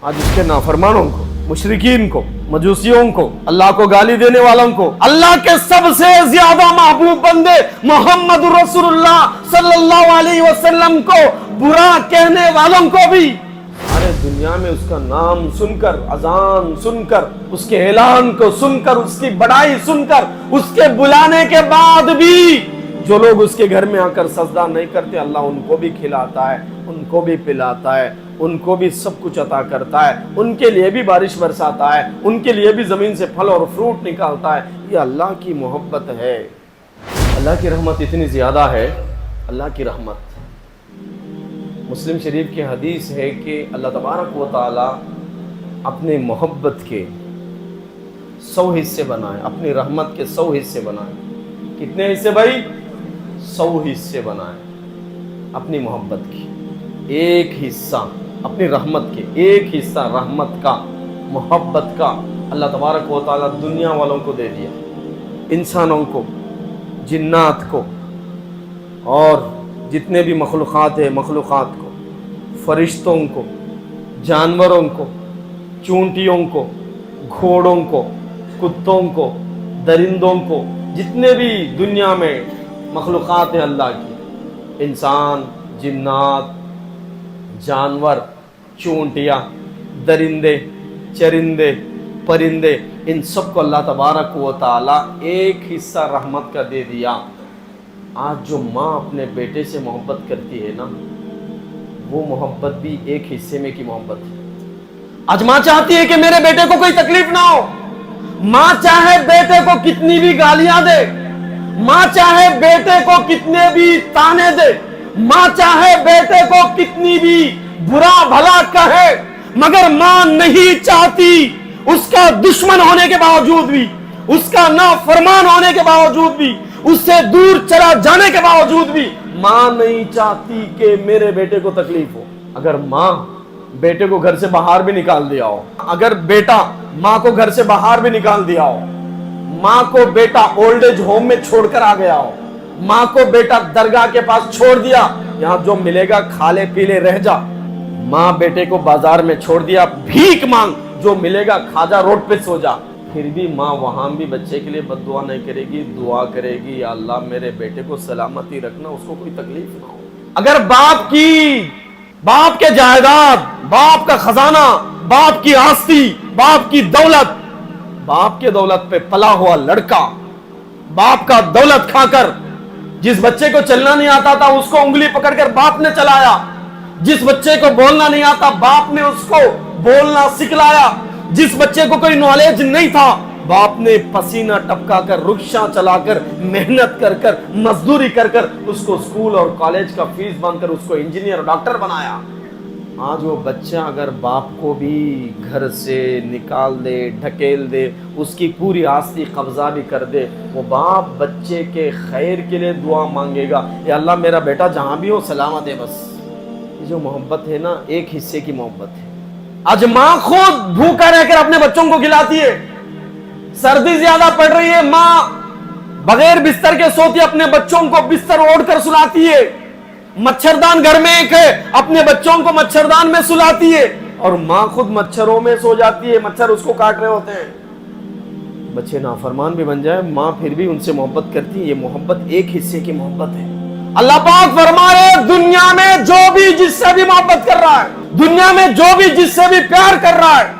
آج اس کے نافرمانوں کو، مشرکین کو، مجوسیوں کو، اللہ کو گالی دینے والوں کو، اللہ کے سب سے زیادہ محبوب بندے محمد رسول اللہ صلی اللہ علیہ وسلم کو برا کہنے والوں کو بھی سارے دنیا میں اس کا نام سن کر، اذان سن کر، اس کے اعلان کو سن کر، اس کی بڑائی سن کر، اس کے بلانے کے بعد بھی جو لوگ اس کے گھر میں آ کر سجدہ نہیں کرتے، اللہ ان کو بھی کھلاتا ہے، ان کو بھی پلاتا ہے، ان کو بھی سب کچھ عطا کرتا ہے، ان کے لیے بھی بارش برساتا ہے، ان کے لیے بھی زمین سے پھل اور فروٹ نکالتا ہے۔ یہ اللہ کی محبت ہے۔ اللہ کی رحمت اتنی زیادہ ہے، اللہ کی رحمت۔ مسلم شریف کی حدیث ہے کہ اللہ تبارک و تعالی اپنے محبت کے 100 حصے بنائے، اپنی رحمت کے 100 حصے بنائے۔ کتنے حصے بھائی؟ 100 حصے بنائے اپنی محبت کی۔ ایک حصہ اپنی رحمت کے، ایک حصہ رحمت کا، محبت کا اللہ تبارک و تعالیٰ دنیا والوں کو دے دیا، انسانوں کو، جنات کو، اور جتنے بھی مخلوقات ہیں مخلوقات کو، فرشتوں کو، جانوروں کو، چونٹیوں کو، گھوڑوں کو، کتوں کو، درندوں کو، جتنے بھی دنیا میں مخلوقات ہیں اللہ کی، انسان، جنات، جانور، چونٹیاں، درندے، چرندے، پرندے، ان سب کو اللہ تبارک و تعالیٰ ایک حصہ رحمت کا دے دیا۔ آج جو ماں اپنے بیٹے سے محبت کرتی ہے نا، وہ محبت بھی ایک حصے میں کی محبت ہے۔ آج ماں چاہتی ہے کہ میرے بیٹے کو کوئی تکلیف نہ ہو۔ ماں چاہے بیٹے کو کتنی بھی گالیاں دے، ماں چاہے بیٹے کو کتنے بھی تانے دے، ماں چاہے بیٹے کو کتنی بھی برا بھلا کہے، مگر ماں نہیں چاہتی اس کا دشمن ہونے کے باوجود بھی، اس کا نافرمان ہونے کے باوجود بھی، اس سے دور چلا جانے کے باوجود بھی ماں نہیں چاہتی کہ میرے بیٹے کو تکلیف ہو۔ اگر ماں بیٹے کو گھر سے باہر بھی نکال دیا ہو، اگر بیٹا ماں کو گھر سے باہر بھی نکال دیا ہو، ماں کو بیٹا اولڈ ایج ہوم میں چھوڑ کر آ گیا ہو، ماں کو بیٹا درگاہ کے پاس چھوڑ دیا، یہاں جو ملے گا کھا لے پی لے رہ جا، ماں بیٹے کو بازار میں چھوڑ دیا، بھیک مانگ، جو ملے گا کھا جا، روڈ پہ سو جا، پھر بھی ماں وہاں بھی بچے کے لیے بد دعا نہیں کرے گی، دعا کرے گی یا اللہ میرے بیٹے کو سلامتی رکھنا، اس کو کوئی تکلیف نہ ہو۔ اگر باپ کے جائیداد، باپ کا خزانہ، باپ کی آستی، باپ کی دولت، باپ کے دولت پہ پلا ہوا لڑکا، باپ کا دولت کھا کر جس بچے کو چلنا نہیں آتا تھا اس کو انگلی پکڑ کر باپ نے چلایا، جس بچے کو بولنا نہیں آتا باپ نے اس کو بولنا سکھلایا، جس بچے کو کوئی نالج نہیں تھا باپ نے پسینہ ٹپکا کر، رکشہ چلا کر، محنت کر کر، مزدوری کر کر اس کو اسکول اور کالج کا فیس بن کر اس کو انجینئر اور ڈاکٹر بنایا۔ آج وہ بچہ اگر باپ کو بھی گھر سے نکال دے، ڈھکیل دے، اس کی پوری آستی قبضہ بھی کر دے، وہ باپ بچے کے خیر کے لیے دعا مانگے گا، یا اللہ میرا بیٹا جہاں بھی ہو سلامت ہے۔ بس یہ جو محبت ہے نا، ایک حصے کی محبت ہے۔ آج ماں خود بھوکا رہ کر اپنے بچوں کو کھلاتی ہے، سردی زیادہ پڑ رہی ہے، ماں بغیر بستر کے سوتی، اپنے بچوں کو بستر اوڑھ کر سلاتی ہے، مچھردان گھر میں ایک ہے، اپنے بچوں کو مچھردان میں سلاتی ہے، اور ماں خود مچھروں میں سو جاتی ہے، مچھر اس کو کاٹ رہے ہوتے ہیں۔ بچے نافرمان بھی بن جائے، ماں پھر بھی ان سے محبت کرتی ہے۔ یہ محبت ایک حصے کی محبت ہے۔ اللہ پاک فرما رہے دنیا میں جو بھی جس سے بھی محبت کر رہا ہے، دنیا میں جو بھی جس سے بھی پیار کر رہا ہے،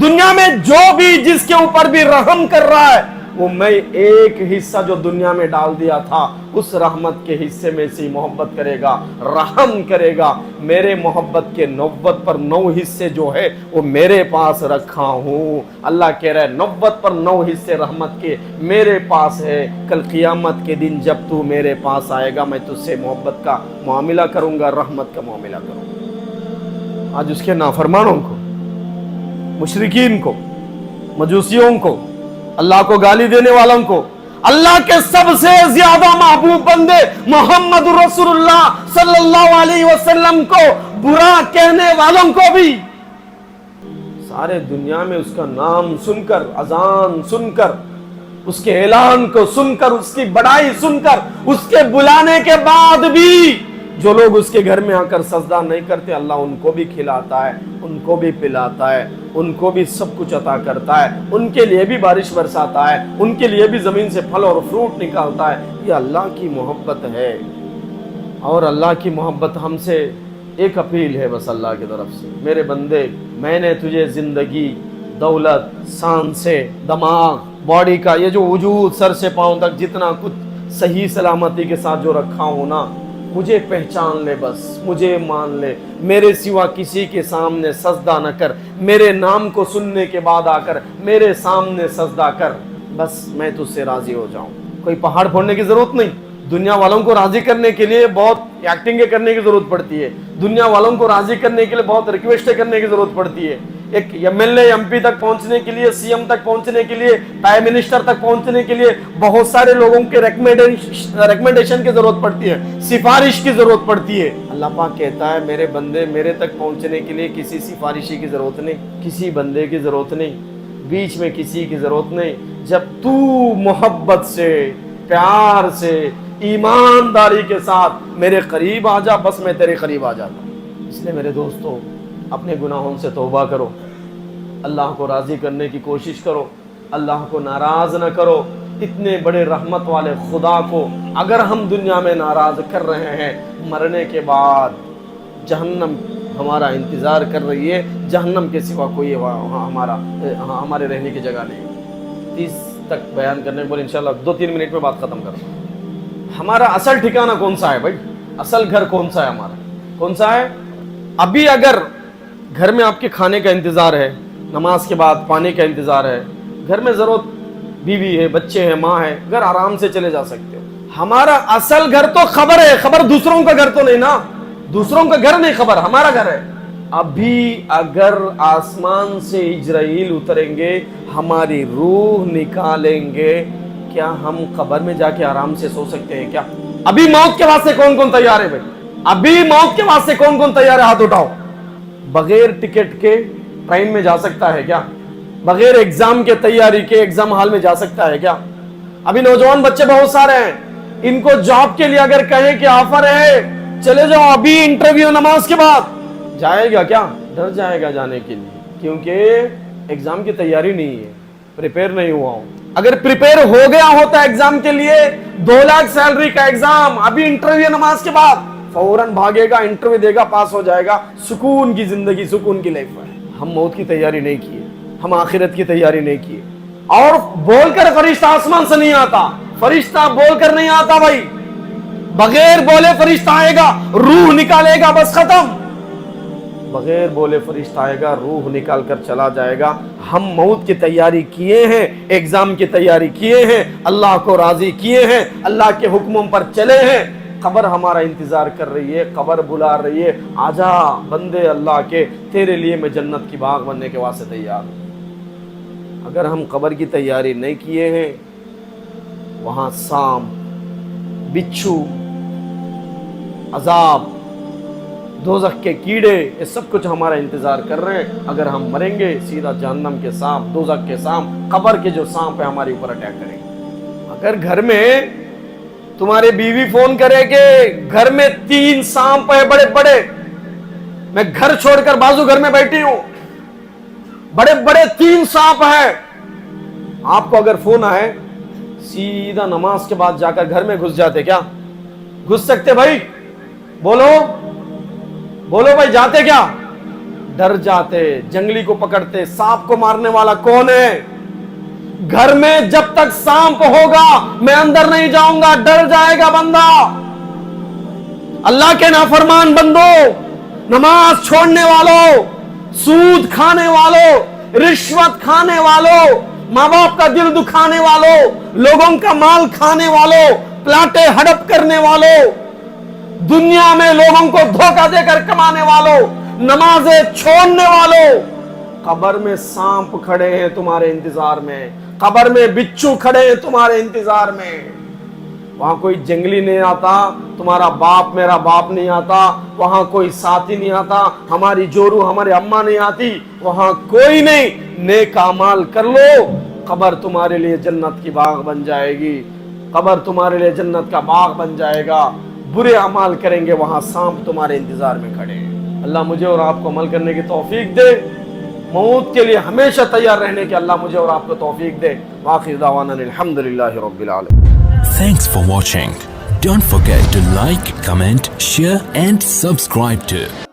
دنیا میں جو بھی جس کے اوپر بھی رحم کر رہا ہے، وہ میں ایک حصہ جو دنیا میں ڈال دیا تھا اس رحمت کے حصے میں سے محبت کرے گا، رحم کرے گا۔ میرے محبت کے 90 پر 9 حصے جو ہے وہ میرے پاس رکھا ہوں۔ اللہ کہہ رہا ہے 90 پر 9 حصے رحمت کے میرے پاس ہے۔ کل قیامت کے دن جب تو میرے پاس آئے گا میں تجھ سے محبت کا معاملہ کروں گا، رحمت کا معاملہ کروں گا۔ آج اس کے نافرمانوں کو، مشرکین کو، مجوسیوں کو، اللہ کو گالی دینے والوں کو، اللہ کے سب سے زیادہ محبوب بندے محمد رسول اللہ صلی اللہ علیہ وسلم کو برا کہنے والوں کو بھی سارے دنیا میں اس کا نام سن کر، اذان سن کر، اس کے اعلان کو سن کر، اس کی بڑائی سن کر، اس کے بلانے کے بعد بھی जो लोग उसके घर में आकर सजदा नहीं करते, अल्लाह उनको भी खिलाता है, उनको भी पिलाता है, उनको भी सब कुछ अता करता है, उनके लिए भी बारिश बरसाता है, उनके लिए भी ज़मीन से फल और फ्रूट निकालता है। ये अल्लाह की मोहब्बत है। और अल्लाह की मोहब्बत हमसे एक अपील है बस अल्लाह की तरफ से, मेरे बंदे, मैंने तुझे ज़िंदगी, दौलत, शान से, दिमाग, बॉडी का ये जो वजूद सर से पाँव तक जितना कुछ सही सलामती के साथ जो रखा हूँ ना, मुझे पहचान ले, बस मुझे मान ले, मेरे सिवा किसी के सामने सजदा न कर, मेरे नाम को सुनने के बाद आकर मेरे सामने सजदा कर, बस मैं तुझसे राजी हो जाऊं। कोई पहाड़ फोड़ने की जरूरत नहीं। दुनिया वालों को राजी करने के लिए बहुत एक्टिंग करने की जरूरत पड़ती है, दुनिया वालों को राजी करने के लिए बहुत रिक्वेस्ट करने की जरूरत पड़ती है। एक एमएलए एमपी तक पहुंचने के लिए, सीएम तक पहुंचने के लिए, प्राइम मिनिस्टर तक पहुंचने के लिए बहुत सारे लोगों के रिकमेंडेशन की जरूरत पड़ती है, सिफारिश की जरूरत पड़ती है। अल्लाह पाक कहता है मेरे बंदे, मेरे तक पहुंचने के लिए किसी सिफारिशी की जरूरत नहीं, किसी बंदे की जरूरत नहीं, बीच में किसी की जरूरत नहीं। जब तू मोहब्बत से, प्यार से, ईमानदारी के साथ मेरे करीब आ जा, बस मैं तेरे करीब आ जाता। इसलिए मेरे दोस्तों, अपने गुनाहों से तौबा करो, अल्लाह को राज़ी करने की कोशिश करो, अल्लाह को नाराज़ न करो। इतने बड़े रहमत वाले खुदा को अगर हम दुनिया में नाराज़ कर रहे हैं, मरने के बाद जहन्नम हमारा इंतज़ार कर रही है, जहन्नम के सिवा कोई हमारे रहने की जगह नहीं। 30 तक बयान करने के बाद इंशाल्लाह 2-3 मिनट में बात ख़त्म करूँगा। हमारा असल ठिकाना कौन सा है भाई? असल घर कौन सा है हमारा? कौन सा है? अभी अगर घर में आपके खाने का इंतज़ार है, नमाज के बाद पानी का इंतज़ार है, घर में ज़रूरत, बीवी है, बच्चे हैं, माँ है, घर आराम से चले जा सकते हो। हमारा असल घर तो खबर है, खबर दूसरों का घर तो नहीं ना, दूसरों का घर नहीं, खबर हमारा घर है। अभी अगर आसमान से इजराइल उतरेंगे, हमारी रूह निकालेंगे, क्या हम कब्र में जाके आराम से सो सकते हैं क्या? अभी मौत के वास्ते कौन कौन तैयार है भाई? अभी मौत के वास्ते कौन कौन तैयार है? हाथ उठाओ। बगैर टिकट के ट्रेन में जा सकता है क्या? बगैर एग्जाम के तैयारी के एग्जाम हॉल में जा सकता है क्या? अभी नौजवान बच्चे बहुत सारे हैं, इनको जॉब के लिए अगर कहें कि ऑफर है, चले जाओ अभी इंटरव्यू नमाज के बाद, जाएगा क्या? डर जाएगा जाने के लिए, क्योंकि एग्जाम की तैयारी नहीं है, प्रिपेयर नहीं हुआ हूं। अगर प्रिपेयर हो गया होता एग्जाम के लिए, 2 लाख सैलरी का एग्जाम, अभी इंटरव्यू नमाज के बाद फौरन भागेगा, इंटरव्यू देगा, पास हो जाएगा, सुकून की जिंदगी, सुकून की लाइफ है। हम मौत की तैयारी नहीं की, हम आखिरत की तैयारी नहीं की। और बोलकर फरिश्ता आसमान से नहीं आता, फरिश्ता बोलकर नहीं आता भाई, बगैर बोले फरिश्ता आएगा, रूह निकालेगा, बस खत्म। बगैर बोले फरिश्ता आएगा, रूह निकाल कर चला जाएगा। हम मौत की तैयारी किए हैं, एग्जाम की तैयारी किए हैं, अल्लाह को राजी किए हैं, अल्लाह के हुक्मों पर चले हैं। कब्र हमारा इंतजार कर रही है, कब्र बुला रही है, आजा बंदे अल्लाह के, तेरे लिए मैं जन्नत की बाग बनने के वास्ते तैयार हूं। अगर हम कब्र की तैयारी नहीं किए हैं, वहां सांप, बिच्छू, अजाब, दोज़ख के कीड़े, ये सब कुछ हमारा इंतजार कर रहे हैं। अगर हम मरेंगे, सीधा जहन्नम के सांप, दोज़ख के सांप, कब्र के जो सांप है हमारे ऊपर अटैक करेंगे। अगर घर में तुम्हारे बीवी फोन करे कि घर में 3 सांप है बड़े बड़े, मैं घर छोड़कर बाजू घर में बैठी हूं, बड़े बड़े 3 सांप है, आपको अगर फोन आए, सीधा नमाज के बाद जाकर घर में घुस जाते क्या? घुस सकते भाई? बोलो बोलो भाई, जाते क्या? डर जाते, जंगली को पकड़ते। सांप को मारने वाला कौन है? घर में जब तक सांप होगा मैं अंदर नहीं जाऊंगा, डर जाएगा बंदा। अल्लाह के नाफरमान बंदो, नमाज छोड़ने वालों, सूद खाने वालों, रिश्वत खाने वालों, माँ बाप का दिल दुखाने वालों, लोगों का माल खाने वालों, प्लाटे हड़प करने वालों, दुनिया में लोगों को धोखा देकर कमाने वालों, नमाजें छोड़ने वालों, कब्र में सांप खड़े हैं तुम्हारे इंतजार में, कब्र में बिच्छू खड़े हैं तुम्हारे इंतजार में। वहां कोई जंगली नहीं आता, तुम्हारा बाप मेरा बाप नहीं आता, वहां कोई साथी नहीं आता, हमारी जोरू हमारी अम्मा नहीं आती, वहां कोई नहीं। नेक अमाल कर लो, कब्र तुम्हारे लिए जन्नत की बाग बन जाएगी, कब्र तुम्हारे लिए जन्नत का बाग बन जाएगा। برے اعمال کریں گے وہاں سانپ تمہارے انتظار میں کھڑے ہیں۔ اللہ مجھے اور آپ کو عمل کرنے کی توفیق دے، موت کے لیے ہمیشہ تیار رہنے کی اللہ مجھے اور آپ کو توفیق دے۔ وآخر دعوانا الحمدللہ رب العالمین۔ Thanks for watching. Don't forget to like, comment, share and subscribe to